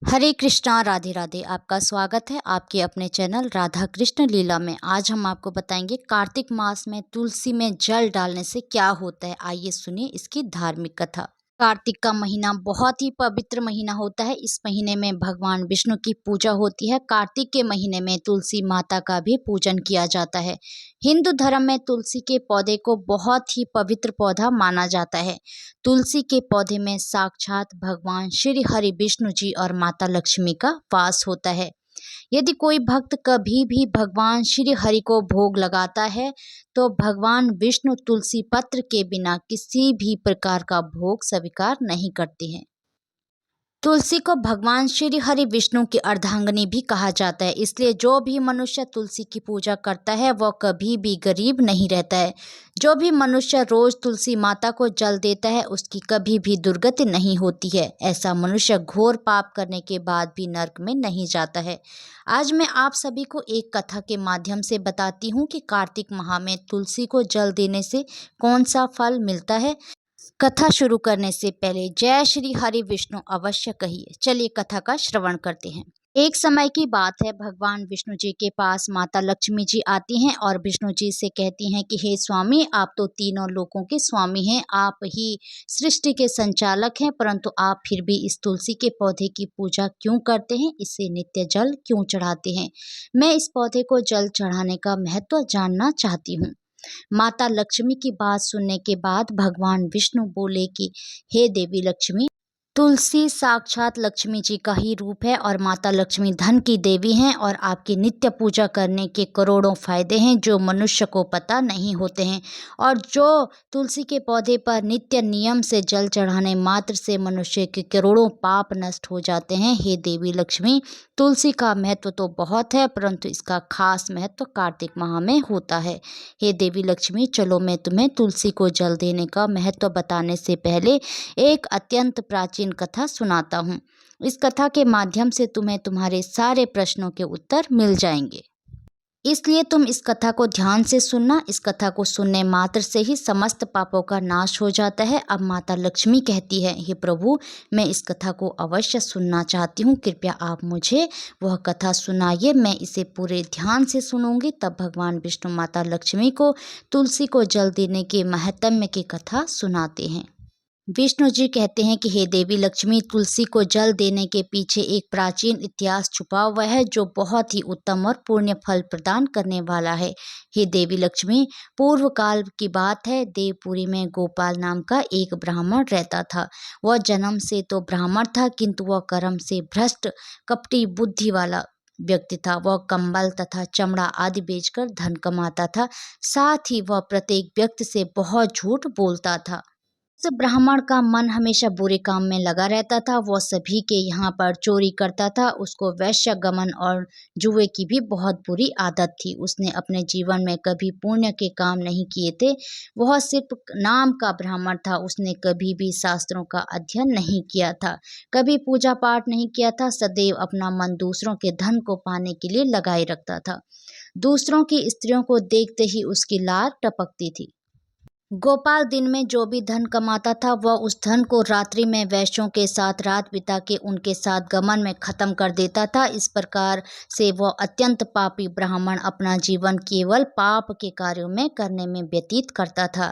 हरे कृष्णा राधे राधे। आपका स्वागत है आपके अपने चैनल राधा कृष्ण लीला में। आज हम आपको बताएंगे कार्तिक मास में तुलसी में जल डालने से क्या होता है। आइए सुनिए इसकी धार्मिक कथा। कार्तिक का महीना बहुत ही पवित्र महीना होता है। इस महीने में भगवान विष्णु की पूजा होती है। कार्तिक के महीने में तुलसी माता का भी पूजन किया जाता है। हिंदू धर्म में तुलसी के पौधे को बहुत ही पवित्र पौधा माना जाता है। तुलसी के पौधे में साक्षात भगवान श्री हरि विष्णु जी और माता लक्ष्मी का वास होता है। यदि कोई भक्त कभी भी भगवान श्री हरि को भोग लगाता है तो भगवान विष्णु तुलसी पत्र के बिना किसी भी प्रकार का भोग स्वीकार नहीं करते हैं। तुलसी को भगवान श्री हरि विष्णु की अर्धांगिनी भी कहा जाता है। इसलिए जो भी मनुष्य तुलसी की पूजा करता है वह कभी भी गरीब नहीं रहता है। जो भी मनुष्य रोज तुलसी माता को जल देता है उसकी कभी भी दुर्गति नहीं होती है। ऐसा मनुष्य घोर पाप करने के बाद भी नरक में नहीं जाता है। आज मैं आप सभी को एक कथा के माध्यम से बताती हूँ कि कार्तिक माह में तुलसी को जल देने से कौन सा फल मिलता है। कथा शुरू करने से पहले जय श्री हरि विष्णु अवश्य कहिए। चलिए कथा का श्रवण करते हैं। एक समय की बात है, भगवान विष्णु जी के पास माता लक्ष्मी जी आती हैं और विष्णु जी से कहती हैं कि हे स्वामी, आप तो तीनों लोकों के स्वामी हैं, आप ही सृष्टि के संचालक हैं, परंतु आप फिर भी इस तुलसी के पौधे की पूजा क्यों करते हैं, इसे नित्य जल क्यों चढ़ाते हैं। मैं इस पौधे को जल चढ़ाने का महत्व जानना चाहती हूँ। माता लक्ष्मी की बात सुनने के बाद भगवान विष्णु बोले कि हे देवी लक्ष्मी, तुलसी साक्षात लक्ष्मी जी का ही रूप है और माता लक्ष्मी धन की देवी हैं और आपकी नित्य पूजा करने के करोड़ों फायदे हैं जो मनुष्य को पता नहीं होते हैं। और जो तुलसी के पौधे पर नित्य नियम से जल चढ़ाने मात्र से मनुष्य के करोड़ों पाप नष्ट हो जाते हैं। हे देवी लक्ष्मी, तुलसी का महत्व तो बहुत है परंतु इसका खास महत्व कार्तिक माह में होता है। हे देवी लक्ष्मी, चलो मैं तुम्हें तुलसी को जल देने का महत्व बताने से पहले एक अत्यंत प्राचीन कथा सुनाता हूँ। इस कथा के माध्यम से तुम्हें तुम्हारे सारे प्रश्नों के उत्तर मिल जाएंगे, इसलिए तुम इस कथा को ध्यान से सुनना। इस कथा को सुनने मात्र से ही समस्त पापों का नाश हो जाता है। अब माता लक्ष्मी कहती है, हे प्रभु, मैं इस कथा को अवश्य सुनना चाहती हूँ, कृपया आप मुझे वह कथा सुनाइए, मैं इसे पूरे ध्यान से सुनूंगी। तब भगवान विष्णु माता लक्ष्मी को तुलसी को जल देने के महत्म्य की कथा सुनाते हैं। विष्णु जी कहते हैं कि हे देवी लक्ष्मी, तुलसी को जल देने के पीछे एक प्राचीन इतिहास छुपा हुआ है जो बहुत ही उत्तम और पुण्य फल प्रदान करने वाला है। हे देवी लक्ष्मी, पूर्व काल की बात है, देवपुरी में गोपाल नाम का एक ब्राह्मण रहता था। वह जन्म से तो ब्राह्मण था किंतु वह कर्म से भ्रष्ट कपटी बुद्धि वाला व्यक्ति था। वह कंबल तथा चमड़ा आदि बेचकर धन कमाता था। साथ ही वह प्रत्येक व्यक्ति से बहुत झूठ बोलता था। उस ब्राह्मण का मन हमेशा बुरे काम में लगा रहता था। वह सभी के यहाँ पर चोरी करता था। उसको वैश्यगमन और जुए की भी बहुत बुरी आदत थी। उसने अपने जीवन में कभी पुण्य के काम नहीं किए थे। वह सिर्फ नाम का ब्राह्मण था। उसने कभी भी शास्त्रों का अध्ययन नहीं किया था, कभी पूजा पाठ नहीं किया था। सदैव अपना मन दूसरों के धन को पाने के लिए लगाए रखता था। दूसरों की स्त्रियों को देखते ही उसकी लार टपकती थी। गोपाल दिन में जो भी धन कमाता था वह उस धन को रात्रि में वैश्यों के साथ रात बिता के उनके साथ गमन में खत्म कर देता था। इस प्रकार से वह अत्यंत पापी ब्राह्मण अपना जीवन केवल पाप के कार्यों में करने में व्यतीत करता था।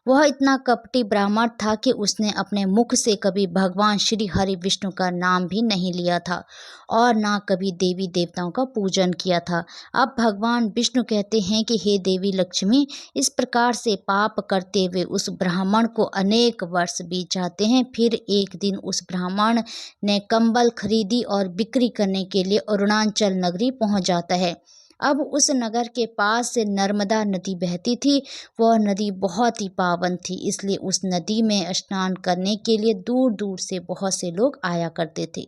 वह इतना कपटी ब्राह्मण था कि उसने अपने मुख से कभी भगवान श्री हरि विष्णु का नाम भी नहीं लिया था और ना कभी देवी देवताओं का पूजन किया था। अब भगवान विष्णु कहते हैं कि हे देवी लक्ष्मी, इस प्रकार से पाप करते हुए उस ब्राह्मण को अनेक वर्ष बीत जाते हैं। फिर एक दिन उस ब्राह्मण ने कंबल खरीदी और बिक्री करने के लिए अरुणाचल नगरी पहुंच जाता है। अब उस नगर के पास से नर्मदा नदी बहती थी। वह नदी बहुत ही पावन थी, इसलिए उस नदी में स्नान करने के लिए दूर दूर से बहुत से लोग आया करते थे।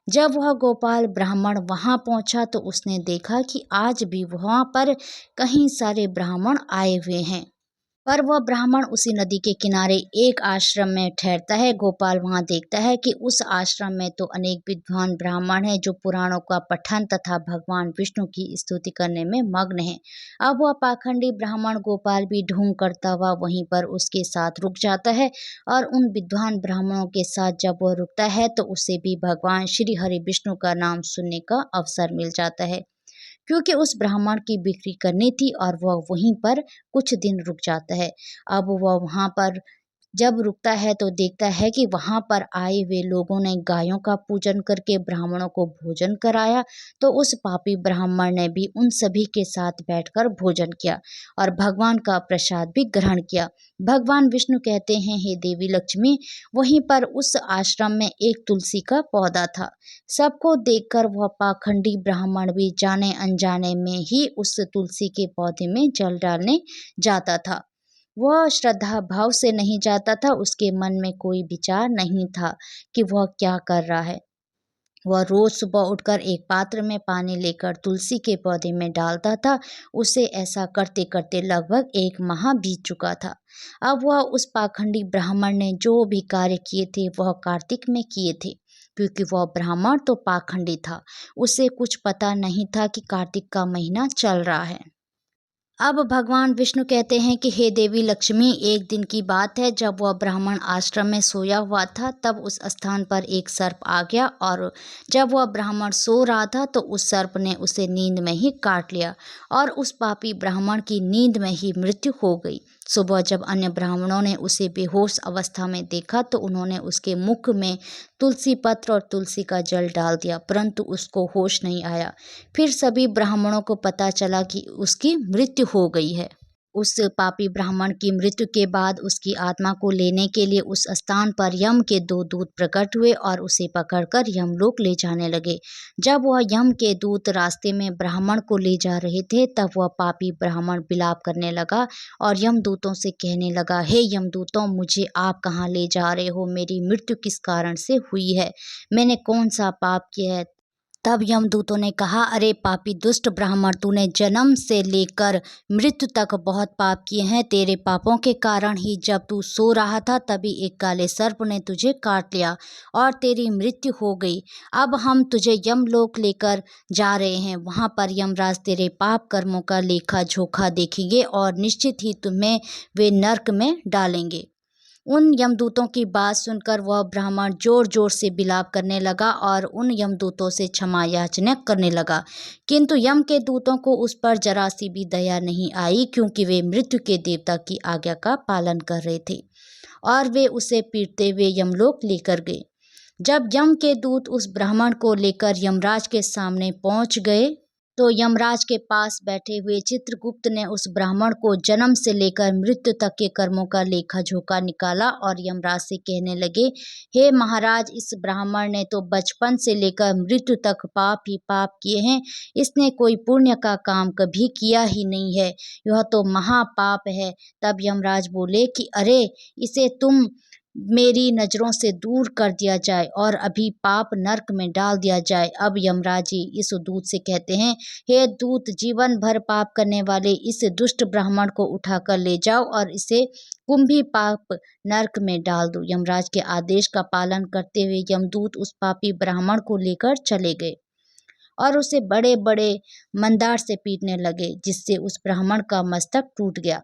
जब वह गोपाल ब्राह्मण वहां पहुंचा तो उसने देखा कि आज भी वहां पर कई सारे ब्राह्मण आए हुए हैं, पर वह ब्राह्मण उसी नदी के किनारे एक आश्रम में ठहरता है। गोपाल वहां देखता है कि उस आश्रम में तो अनेक विद्वान ब्राह्मण हैं जो पुराणों का पठन तथा भगवान विष्णु की स्तुति करने में मग्न हैं। अब वह पाखंडी ब्राह्मण गोपाल भी ढोंग करता हुआ वहीं पर उसके साथ रुक जाता है और उन विद्वान ब्राह्मणों के साथ जब वह रुकता है तो उसे भी भगवान श्री हरि विष्णु का नाम सुनने का अवसर मिल जाता है, क्योंकि उस ब्राह्मण की बिक्री करनी थी और वह वहीं पर कुछ दिन रुक जाता है। अब वह वहाँ पर जब रुकता है तो देखता है कि वहाँ पर आए हुए लोगों ने गायों का पूजन करके ब्राह्मणों को भोजन कराया, तो उस पापी ब्राह्मण ने भी उन सभी के साथ बैठकर भोजन किया और भगवान का प्रसाद भी ग्रहण किया। भगवान विष्णु कहते हैं, हे देवी लक्ष्मी, वहीं पर उस आश्रम में एक तुलसी का पौधा था। सबको देखकर वह पाखंडी ब्राह्मण भी जाने अनजाने में ही उस तुलसी के पौधे में जल डालने जाता था। वह श्रद्धा भाव से नहीं जाता था, उसके मन में कोई विचार नहीं था कि वह क्या कर रहा है। वह रोज सुबह उठकर एक पात्र में पानी लेकर तुलसी के पौधे में डालता था। उसे ऐसा करते करते लगभग 1 माह बीत चुका था। अब वह उस पाखंडी ब्राह्मण ने जो भी कार्य किए थे वह कार्तिक में किए थे, क्योंकि वह ब्राह्मण तो पाखंडी था। उसे कुछ पता नहीं था कि कार्तिक का महीना चल रहा है। अब भगवान विष्णु कहते हैं कि हे देवी लक्ष्मी, एक दिन की बात है जब वह ब्राह्मण आश्रम में सोया हुआ था, तब उस स्थान पर एक सर्प आ गया और जब वह ब्राह्मण सो रहा था तो उस सर्प ने उसे नींद में ही काट लिया और उस पापी ब्राह्मण की नींद में ही मृत्यु हो गई। सुबह जब अन्य ब्राह्मणों ने उसे बेहोश अवस्था में देखा तो उन्होंने उसके मुख में तुलसी पत्र और तुलसी का जल डाल दिया, परंतु उसको होश नहीं आया। फिर सभी ब्राह्मणों को पता चला कि उसकी मृत्यु हो गई है। उस पापी ब्राह्मण की मृत्यु के बाद उसकी आत्मा को लेने के लिए उस स्थान पर यम के 2 दूत प्रकट हुए और उसे पकड़कर यमलोक ले जाने लगे। जब वह यम के दूत रास्ते में ब्राह्मण को ले जा रहे थे तब वह पापी ब्राह्मण विलाप करने लगा और यमदूतों से कहने लगा, हे यमदूतों, मुझे आप कहाँ ले जा रहे हो? मेरी मृत्यु किस कारण से हुई है? मैंने कौन सा पाप किया है? तब यमदूतों ने कहा, अरे पापी दुष्ट ब्राह्मण, तूने जन्म से लेकर मृत्यु तक बहुत पाप किए हैं। तेरे पापों के कारण ही जब तू सो रहा था तभी एक काले सर्प ने तुझे काट लिया और तेरी मृत्यु हो गई। अब हम तुझे यमलोक लेकर जा रहे हैं। वहाँ पर यमराज तेरे पाप कर्मों का लेखा जोखा देखेंगे और निश्चित ही तुम्हें वे नरक में डालेंगे। उन यमदूतों की बात सुनकर वह ब्राह्मण जोर जोर से विलाप करने लगा और उन यमदूतों से क्षमा याचना करने लगा, किंतु यम के दूतों को उस पर जरा सी भी दया नहीं आई, क्योंकि वे मृत्यु के देवता की आज्ञा का पालन कर रहे थे और वे उसे पीटते हुए यमलोक लेकर गए। जब यम के दूत उस ब्राह्मण को लेकर यमराज के सामने पहुंच गए तो यमराज के पास बैठे हुए चित्रगुप्त ने उस ब्राह्मण को जन्म से लेकर मृत्यु तक के कर्मों का लेखा जोखा निकाला और यमराज से कहने लगे, हे महाराज, इस ब्राह्मण ने तो बचपन से लेकर मृत्यु तक पाप ही पाप किए हैं। इसने कोई पुण्य का काम कभी किया ही नहीं है। यह तो महापाप है। तब यमराज बोले कि अरे, इसे तुम मेरी नज़रों से दूर कर दिया जाए और अभी पाप नरक में डाल दिया जाए। अब यमराज जी इस दूत से कहते हैं, हे दूत, जीवन भर पाप करने वाले इस दुष्ट ब्राह्मण को उठाकर ले जाओ और इसे कुंभी पाप नरक में डाल दो। यमराज के आदेश का पालन करते हुए यमदूत उस पापी ब्राह्मण को लेकर चले गए और उसे बड़े बड़े मंदार से पीटने लगे, जिससे उस ब्राह्मण का मस्तक टूट गया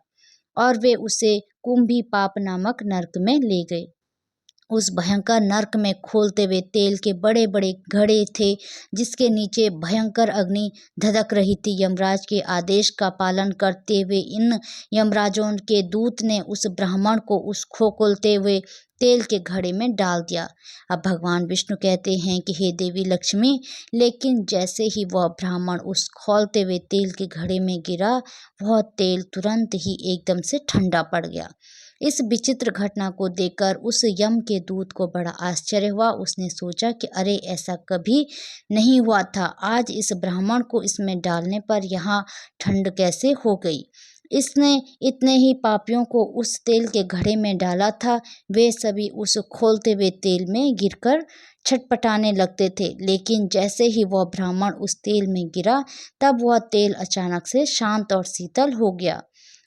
और वे उसे कुंभी पाप नामक नरक में ले गए। उस भयंकर नरक में खोलते हुए तेल के बड़े बड़े घड़े थे, जिसके नीचे भयंकर अग्नि धधक रही थी। यमराज के आदेश का पालन करते हुए इन यमराजों के दूत ने उस ब्राह्मण को उस खोलते हुए तेल के घड़े में डाल दिया। अब भगवान विष्णु कहते हैं कि हे देवी लक्ष्मी, लेकिन जैसे ही वह ब्राह्मण उस खौलते हुए तेल के घड़े में गिरा, वह तेल तुरंत ही एकदम से ठंडा पड़ गया। इस विचित्र घटना को देखकर उस यम के दूत को बड़ा आश्चर्य हुआ। उसने सोचा कि अरे, ऐसा कभी नहीं हुआ था। आज इस ब्राह्मण को इसमें डालने पर यहाँ ठंड कैसे हो गई? इसने इतने ही पापियों को उस तेल के घड़े में डाला था। वे सभी उस खोलते हुए तेल में गिरकर छटपटाने लगते थे, लेकिन जैसे ही वह ब्राह्मण उस तेल में गिरा तब वह तेल अचानक से शांत और शीतल हो गया।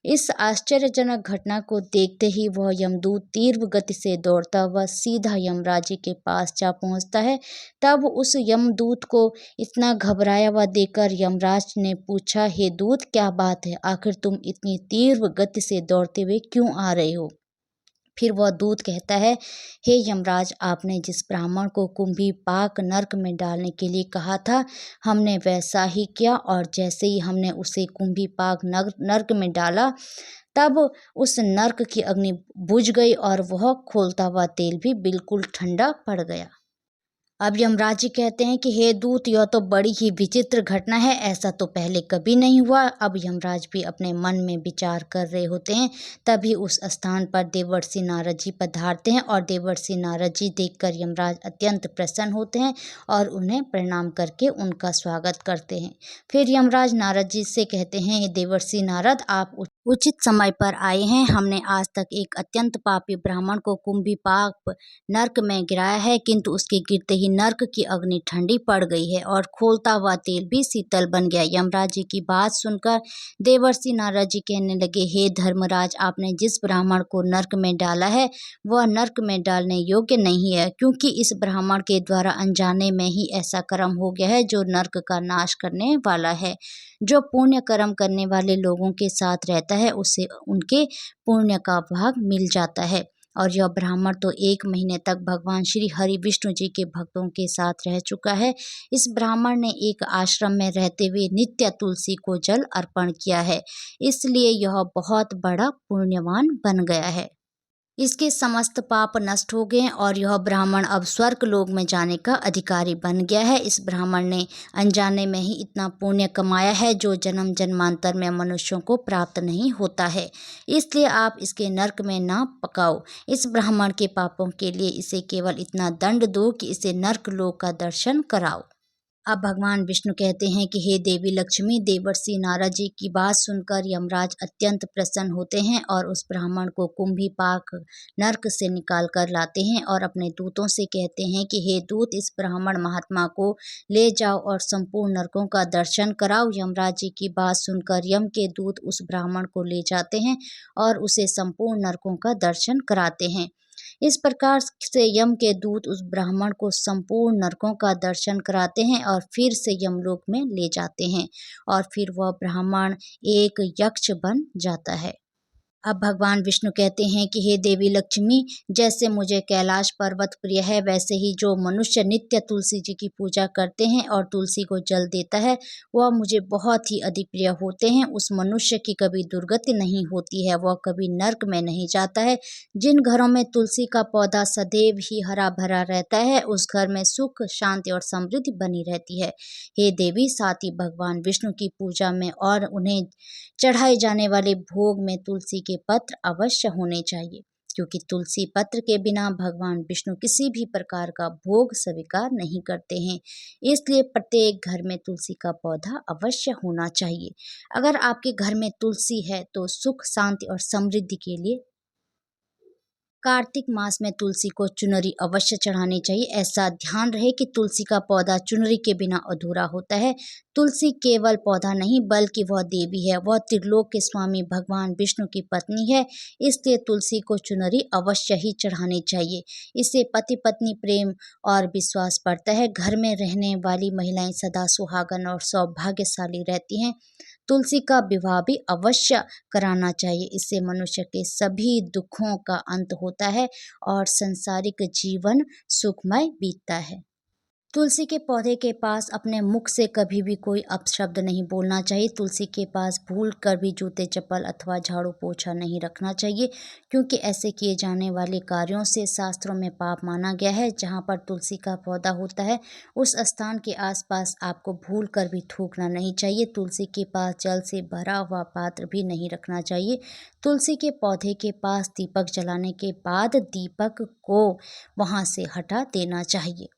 इस आश्चर्यजनक घटना को देखते ही वह यमदूत तीव्र गति से दौड़ता हुआ सीधा यमराज जी के पास जा पहुंचता है। तब उस यमदूत को इतना घबराया हुआ देखकर यमराज ने पूछा, हे दूत, क्या बात है? आखिर तुम इतनी तीव्र गति से दौड़ते हुए क्यों आ रहे हो? फिर वह दूत कहता है, हे यमराज, आपने जिस ब्राह्मण को कुंभी पाक नरक में डालने के लिए कहा था, हमने वैसा ही किया, और जैसे ही हमने उसे कुंभी पाक नरक में डाला, तब उस नरक की अग्नि बुझ गई और वह खौलता हुआ तेल भी बिल्कुल ठंडा पड़ गया। अब यमराज जी कहते हैं कि हे दूत, यह तो बड़ी ही विचित्र घटना है, ऐसा तो पहले कभी नहीं हुआ। अब यमराज भी अपने मन में विचार कर रहे होते हैं। तभी उस स्थान पर देवर्षि नारद जी पधारते हैं और देवर्षि नारद जी देखकर यमराज अत्यंत प्रसन्न होते हैं और उन्हें प्रणाम करके उनका स्वागत करते हैं। फिर यमराज नारद जी से कहते हैं, हे देवर्षि नारद, आप उचित समय पर आए हैं। हमने आज तक एक अत्यंत पापी ब्राह्मण को कुंभी पाक नरक में गिराया है, किंतु उसके गिरते ही नरक की अग्नि ठंडी पड़ गई है और खौलता हुआ तेल भी शीतल बन गया। यमराज जी की बात सुनकर देवर्षि नारद जी कहने लगे, हे धर्मराज, आपने जिस ब्राह्मण को नरक में डाला है वह नरक में डालने योग्य नहीं है, क्योंकि इस ब्राह्मण के द्वारा अनजाने में ही ऐसा कर्म हो गया है जो नरक का नाश करने वाला है। जो पुण्य कर्म करने वाले लोगों के साथ रहता है उसे उनके पुण्य का भाग मिल जाता है। और यह ब्राह्मण तो 1 महीने तक भगवान श्री हरि विष्णु जी के भक्तों के साथ रह चुका है। इस ब्राह्मण ने एक आश्रम में रहते हुए नित्य तुलसी को जल अर्पण किया है, इसलिए यह बहुत बड़ा पुण्यवान बन गया है। इसके समस्त पाप नष्ट हो गए और यह ब्राह्मण अब स्वर्ग लोक में जाने का अधिकारी बन गया है। इस ब्राह्मण ने अनजाने में ही इतना पुण्य कमाया है जो जन्म जन्मांतर में मनुष्यों को प्राप्त नहीं होता है, इसलिए आप इसके नरक में ना पकाओ। इस ब्राह्मण के पापों के लिए इसे केवल इतना दंड दो कि इसे नरक लोक का दर्शन कराओ। अब भगवान विष्णु कहते हैं कि हे देवी लक्ष्मी, देवर्षि नारद जी की बात सुनकर यमराज अत्यंत प्रसन्न होते हैं और उस ब्राह्मण को कुंभी पाक नरक से निकाल कर लाते हैं और अपने दूतों से कहते हैं कि हे दूत, इस ब्राह्मण महात्मा को ले जाओ और संपूर्ण नरकों का दर्शन कराओ। यमराज जी की बात सुनकर यम के दूत उस ब्राह्मण को ले जाते हैं और उसे संपूर्ण नरकों का दर्शन कराते हैं। इस प्रकार से यम के दूत उस ब्राह्मण को संपूर्ण नरकों का दर्शन कराते हैं और फिर से यमलोक में ले जाते हैं और फिर वह ब्राह्मण एक यक्ष बन जाता है। अब भगवान विष्णु कहते हैं कि हे देवी लक्ष्मी, जैसे मुझे कैलाश पर्वत प्रिय है, वैसे ही जो मनुष्य नित्य तुलसी जी की पूजा करते हैं और तुलसी को जल देता है वह मुझे बहुत ही अधिक प्रिय होते हैं। उस मनुष्य की कभी दुर्गति नहीं होती है, वह कभी नरक में नहीं जाता है। जिन घरों में तुलसी का पौधा सदैव ही हरा भरा रहता है उस घर में सुख, शांति और समृद्धि बनी रहती है। हे देवी, साथ ही भगवान विष्णु की पूजा में और उन्हें चढ़ाए जाने वाले भोग में तुलसी के पत्र अवश्य होने चाहिए, क्योंकि तुलसी पत्र के बिना भगवान विष्णु किसी भी प्रकार का भोग स्वीकार नहीं करते हैं। इसलिए प्रत्येक घर में तुलसी का पौधा अवश्य होना चाहिए। अगर आपके घर में तुलसी है तो सुख, शांति और समृद्धि के लिए कार्तिक मास में तुलसी को चुनरी अवश्य चढ़ानी चाहिए। ऐसा ध्यान रहे कि तुलसी का पौधा चुनरी के बिना अधूरा होता है। तुलसी केवल पौधा नहीं बल्कि वह देवी है, वह त्रिलोक के स्वामी भगवान विष्णु की पत्नी है, इसलिए तुलसी को चुनरी अवश्य ही चढ़ानी चाहिए। इससे पति पत्नी प्रेम और विश्वास बढ़ता है। घर में रहने वाली महिलाएं सदा सुहागन और सौभाग्यशाली रहती हैं। तुलसी का विवाह भी अवश्य कराना चाहिए, इससे मनुष्य के सभी दुखों का अंत होता है और सांसारिक जीवन सुखमय बीतता है। तुलसी के पौधे के पास अपने मुख से कभी भी कोई अपशब्द नहीं बोलना चाहिए। तुलसी के पास भूल कर भी जूते चप्पल अथवा झाड़ू पोछा नहीं रखना चाहिए, क्योंकि ऐसे किए जाने वाले कार्यों से शास्त्रों में पाप माना गया है। जहाँ पर तुलसी का पौधा होता है उस स्थान के आसपास आपको भूल कर भी थूकना नहीं चाहिए। तुलसी के पास जल से भरा हुआ पात्र भी नहीं रखना चाहिए। तुलसी के पौधे के पास दीपक जलाने के बाद दीपक को वहाँ से हटा देना चाहिए,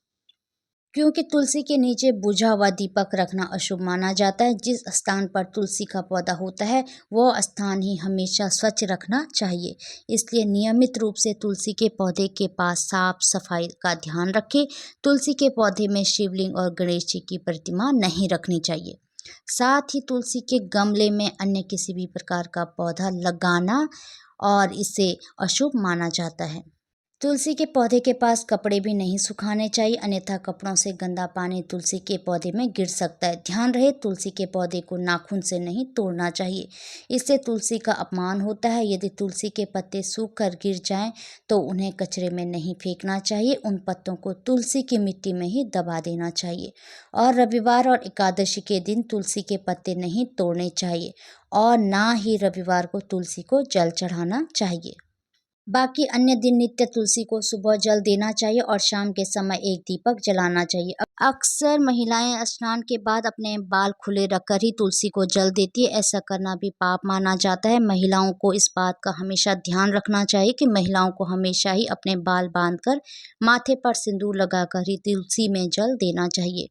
क्योंकि तुलसी के नीचे बुझा हुआ दीपक रखना अशुभ माना जाता है। जिस स्थान पर तुलसी का पौधा होता है वह स्थान ही हमेशा स्वच्छ रखना चाहिए। इसलिए नियमित रूप से तुलसी के पौधे के पास साफ सफाई का ध्यान रखें। तुलसी के पौधे में शिवलिंग और गणेश जी की प्रतिमा नहीं रखनी चाहिए। साथ ही तुलसी के गमले में अन्य किसी भी प्रकार का पौधा लगाना और इसे अशुभ माना जाता है। तुलसी के पौधे के पास कपड़े भी नहीं सुखाने चाहिए, अन्यथा कपड़ों से गंदा पानी तुलसी के पौधे में गिर सकता है। ध्यान रहे, तुलसी के पौधे को नाखून से नहीं तोड़ना चाहिए, इससे तुलसी का अपमान होता है। यदि तुलसी के पत्ते सूख कर गिर जाएं तो उन्हें कचरे में नहीं फेंकना चाहिए, उन पत्तों को तुलसी की मिट्टी में ही दबा देना चाहिए। और रविवार और एकादशी के दिन तुलसी के पत्ते नहीं तोड़ने चाहिए और ना ही रविवार को तुलसी को जल चढ़ाना चाहिए। बाकी अन्य दिन नित्य तुलसी को सुबह जल देना चाहिए और शाम के समय एक दीपक जलाना चाहिए। अक्सर महिलाएं स्नान के बाद अपने बाल खुले रखकर ही तुलसी को जल देती है, ऐसा करना भी पाप माना जाता है। महिलाओं को इस बात का हमेशा ध्यान रखना चाहिए कि महिलाओं को हमेशा ही अपने बाल बांधकर माथे पर सिंदूर लगाकर ही तुलसी में जल देना चाहिए।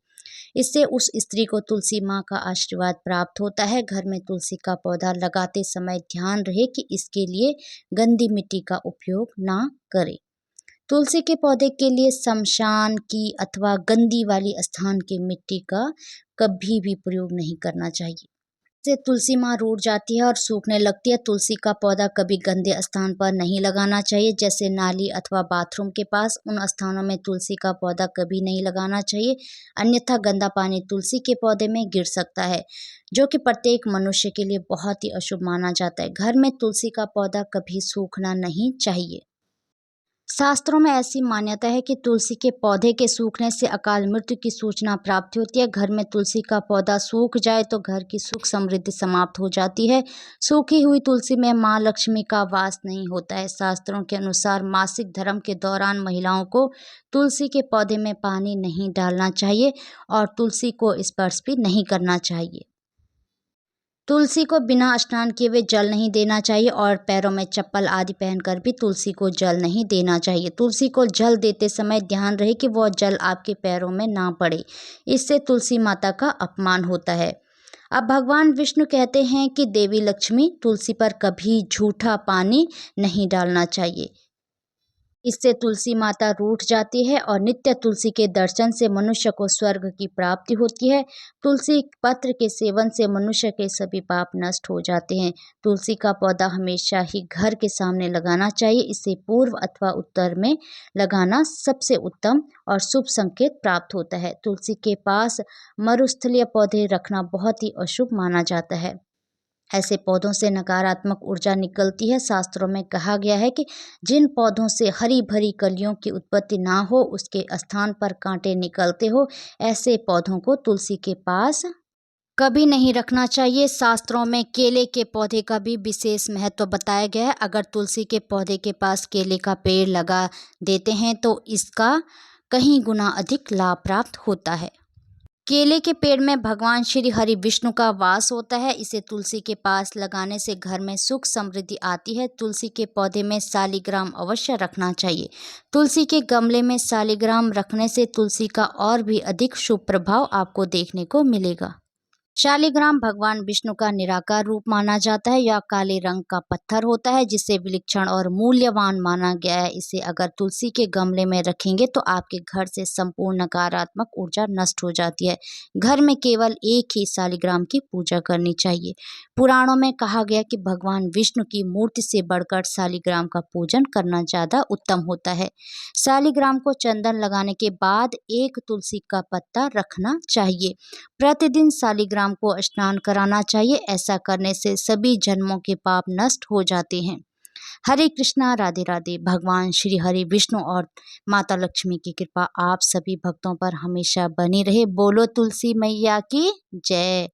इससे उस स्त्री को तुलसी माँ का आशीर्वाद प्राप्त होता है। घर में तुलसी का पौधा लगाते समय ध्यान रहे कि इसके लिए गंदी मिट्टी का उपयोग ना करें। तुलसी के पौधे के लिए शमशान की अथवा गंदी वाली स्थान की मिट्टी का कभी भी प्रयोग नहीं करना चाहिए। से तुलसी माँ रूठ जाती है और सूखने लगती है। तुलसी का पौधा कभी गंदे स्थान पर नहीं लगाना चाहिए, जैसे नाली अथवा बाथरूम के पास। उन स्थानों में तुलसी का पौधा कभी नहीं लगाना चाहिए, अन्यथा गंदा पानी तुलसी के पौधे में गिर सकता है, जो कि प्रत्येक मनुष्य के लिए बहुत ही अशुभ माना जाता है। घर में तुलसी का पौधा कभी सूखना नहीं चाहिए। शास्त्रों में ऐसी मान्यता है कि तुलसी के पौधे के सूखने से अकाल मृत्यु की सूचना प्राप्त होती है। घर में तुलसी का पौधा सूख जाए तो घर की सुख समृद्धि समाप्त हो जाती है। सूखी हुई तुलसी में माँ लक्ष्मी का वास नहीं होता है। शास्त्रों के अनुसार मासिक धर्म के दौरान महिलाओं को तुलसी के पौधे में पानी नहीं डालना चाहिए और तुलसी को स्पर्श भी नहीं करना चाहिए। तुलसी को बिना स्नान किए हुए जल नहीं देना चाहिए और पैरों में चप्पल आदि पहनकर भी तुलसी को जल नहीं देना चाहिए। तुलसी को जल देते समय ध्यान रहे कि वह जल आपके पैरों में ना पड़े, इससे तुलसी माता का अपमान होता है। अब भगवान विष्णु कहते हैं कि देवी लक्ष्मी तुलसी पर कभी झूठा पानी नहीं डालना चाहिए, इससे तुलसी माता रूठ जाती है और नित्य तुलसी के दर्शन से मनुष्य को स्वर्ग की प्राप्ति होती है। तुलसी पत्र के सेवन से मनुष्य के सभी पाप नष्ट हो जाते हैं। तुलसी का पौधा हमेशा ही घर के सामने लगाना चाहिए, इसे पूर्व अथवा उत्तर में लगाना सबसे उत्तम और शुभ संकेत प्राप्त होता है। तुलसी के पास मरुस्थलीय पौधे रखना बहुत ही अशुभ माना जाता है। ऐसे पौधों से नकारात्मक ऊर्जा निकलती है। शास्त्रों में कहा गया है कि जिन पौधों से हरी भरी कलियों की उत्पत्ति ना हो, उसके स्थान पर कांटे निकलते हो, ऐसे पौधों को तुलसी के पास कभी नहीं रखना चाहिए। शास्त्रों में केले के पौधे का भी विशेष महत्व बताया गया है। अगर तुलसी के पौधे के पास केले का पेड़ लगा देते हैं तो इसका कहीं गुना अधिक लाभ प्राप्त होता है। केले के पेड़ में भगवान श्री हरि विष्णु का वास होता है। इसे तुलसी के पास लगाने से घर में सुख समृद्धि आती है। तुलसी के पौधे में शालिग्राम अवश्य रखना चाहिए। तुलसी के गमले में शालिग्राम रखने से तुलसी का और भी अधिक शुभ प्रभाव आपको देखने को मिलेगा। शालिग्राम भगवान विष्णु का निराकार रूप माना जाता है। यह काले रंग का पत्थर होता है जिसे विलक्षण और मूल्यवान माना गया है। इसे अगर तुलसी के गमले में रखेंगे तो आपके घर से संपूर्ण नकारात्मक ऊर्जा नष्ट हो जाती है। घर में केवल एक ही शालिग्राम की पूजा करनी चाहिए। पुराणों में कहा गया कि भगवान विष्णु की मूर्ति से बढ़कर शालिग्राम का पूजन करना ज़्यादा उत्तम होता है। शालिग्राम को चंदन लगाने के बाद एक तुलसी का पत्ता रखना चाहिए। प्रतिदिन शालिग्राम को स्नान कराना चाहिए। ऐसा करने से सभी जन्मों के पाप नष्ट हो जाते हैं। हरे कृष्णा, राधे राधे। भगवान श्री हरि विष्णु और माता लक्ष्मी की कृपा आप सभी भक्तों पर हमेशा बनी रहे। बोलो तुलसी मैया की जय।